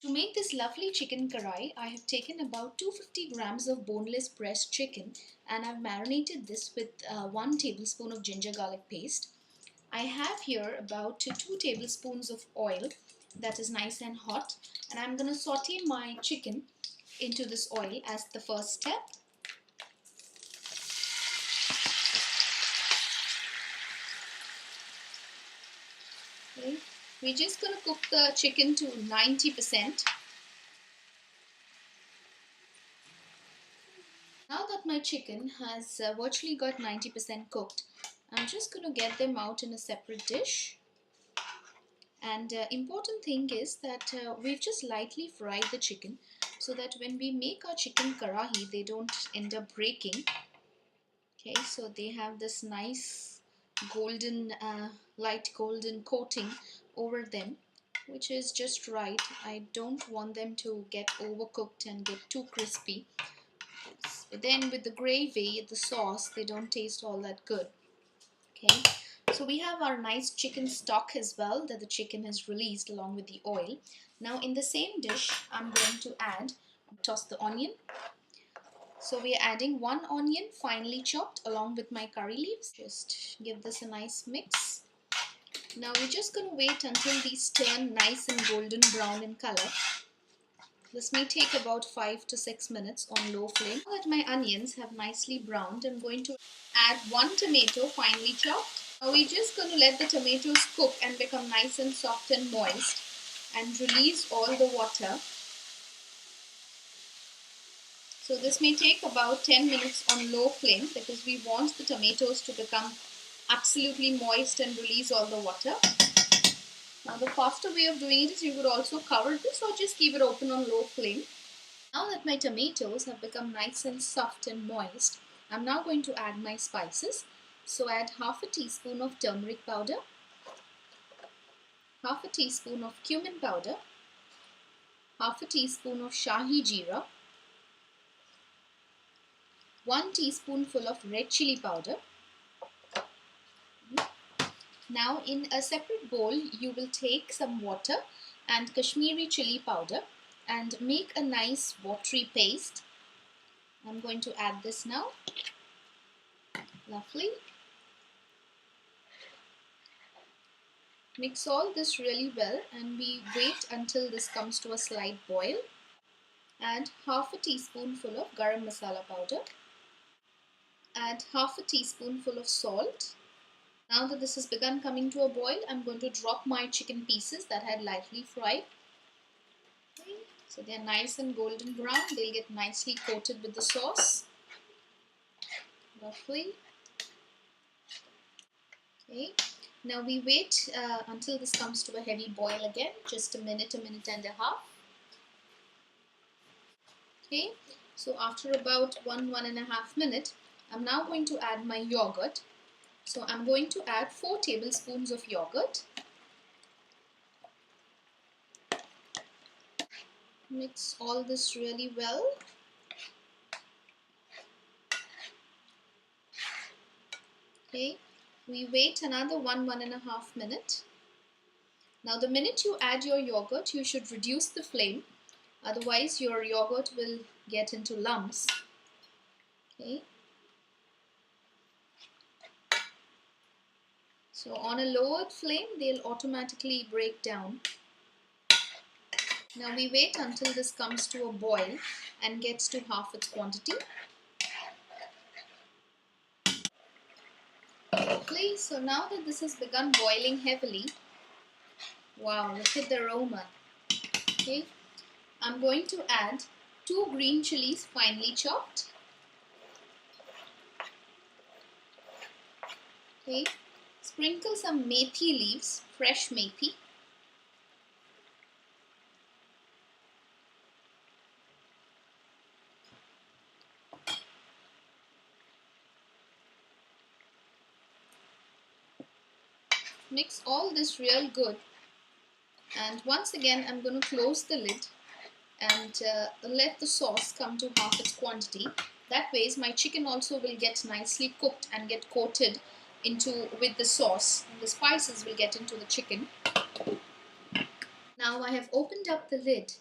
To make this lovely chicken karahi, I have taken about 250 grams of boneless breast chicken and I've marinated this with 1 tablespoon of ginger garlic paste. I have here about 2 tablespoons of oil that is nice and hot, and I'm going to saute my chicken into this oil as the first step. Okay. We're just going to cook the chicken to 90%. Now that my chicken has virtually got 90% cooked, I'm just going to get them out in a separate dish. And important thing is that we've just lightly fried the chicken so that when we make our chicken karahi, they don't end up breaking. Okay, so they have this nice golden, light golden coating over them, which is just right. I don't want them to get overcooked and get too crispy. But then with the gravy, the sauce, they don't taste all that good. Okay, so we have our nice chicken stock as well that the chicken has released along with the oil. Now in the same dish, I'm going to toss the onion. So we are adding 1 onion finely chopped along with my curry leaves. Just give this a nice mix. Now we're just going to wait until these turn nice and golden brown in color. This may take about 5 to 6 minutes on low flame. Now that my onions have nicely browned, I'm going to add 1 tomato finely chopped. Now we're just going to let the tomatoes cook and become nice and soft and moist and release all the water. So this may take about 10 minutes on low flame because we want the tomatoes to become absolutely moist and release all the water. Now the faster way of doing it is you could also cover this or just keep it open on low flame. Now that my tomatoes have become nice and soft and moist, I'm now going to add my spices. So add half a teaspoon of turmeric powder, half a teaspoon of cumin powder, half a teaspoon of shahi jeera, 1 teaspoonful of red chili powder. Now in a separate bowl, you will take some water and Kashmiri chili powder and make a nice watery paste. I'm going to add this now. Lovely. Mix all this really well and we wait until this comes to a slight boil. Add half a teaspoonful of garam masala powder. Add half a teaspoonful of salt. Now that this has begun coming to a boil, I'm going to drop my chicken pieces that I had lightly fried. Okay. So they're nice and golden brown. They'll get nicely coated with the sauce. Lovely. Okay. Now we wait until this comes to a heavy boil again. Just a minute and a half. Okay. So after about 1.5 minutes, I'm now going to add my yogurt. So I'm going to add 4 tablespoons of yogurt. Mix all this really well. Okay, we wait another 1.5 minutes. Now the minute you add your yogurt, you should reduce the flame. Otherwise your yogurt will get into lumps. Okay. So on a lowered flame, they'll automatically break down. Now we wait until this comes to a boil and gets to half its quantity. Okay, so now that this has begun boiling heavily, wow, look at the aroma. Okay, I'm going to add 2 green chilies finely chopped. Okay, sprinkle some methi leaves, fresh methi. Mix all this real good. And once again, I'm going to close the lid and let the sauce come to half its quantity. That way, my chicken also will get nicely cooked and get coated with the sauce. And the spices will get into the chicken. Now I have opened up the lid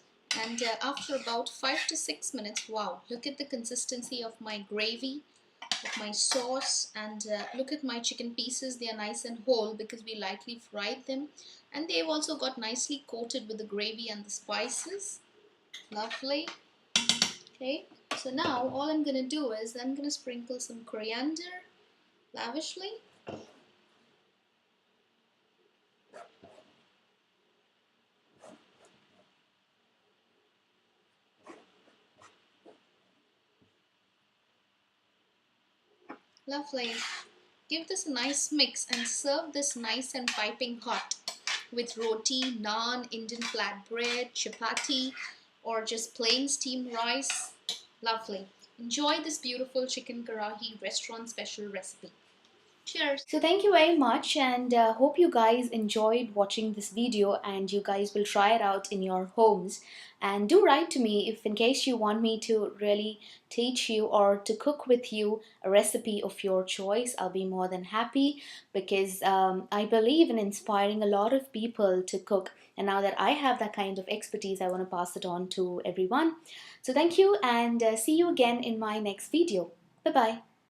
And after about 5 to 6 minutes, wow, look at the consistency of my gravy, of my sauce, and look at my chicken pieces. They are nice and whole because we lightly fried them, and they've also got nicely coated with the gravy and the spices. Lovely. Okay, so now all I'm gonna do is I'm gonna sprinkle some coriander lavishly. Lovely. Give this a nice mix and serve this nice and piping hot with roti, naan, Indian flatbread, chapati, or just plain steamed rice. Lovely. Enjoy this beautiful chicken karahi restaurant special recipe. Cheers. So thank you very much, and hope you guys enjoyed watching this video and you guys will try it out in your homes. And do write to me if in case you want me to really teach you or to cook with you a recipe of your choice. I'll be more than happy because I believe in inspiring a lot of people to cook. And now that I have that kind of expertise, I want to pass it on to everyone. So thank you, and see you again in my next video. Bye bye.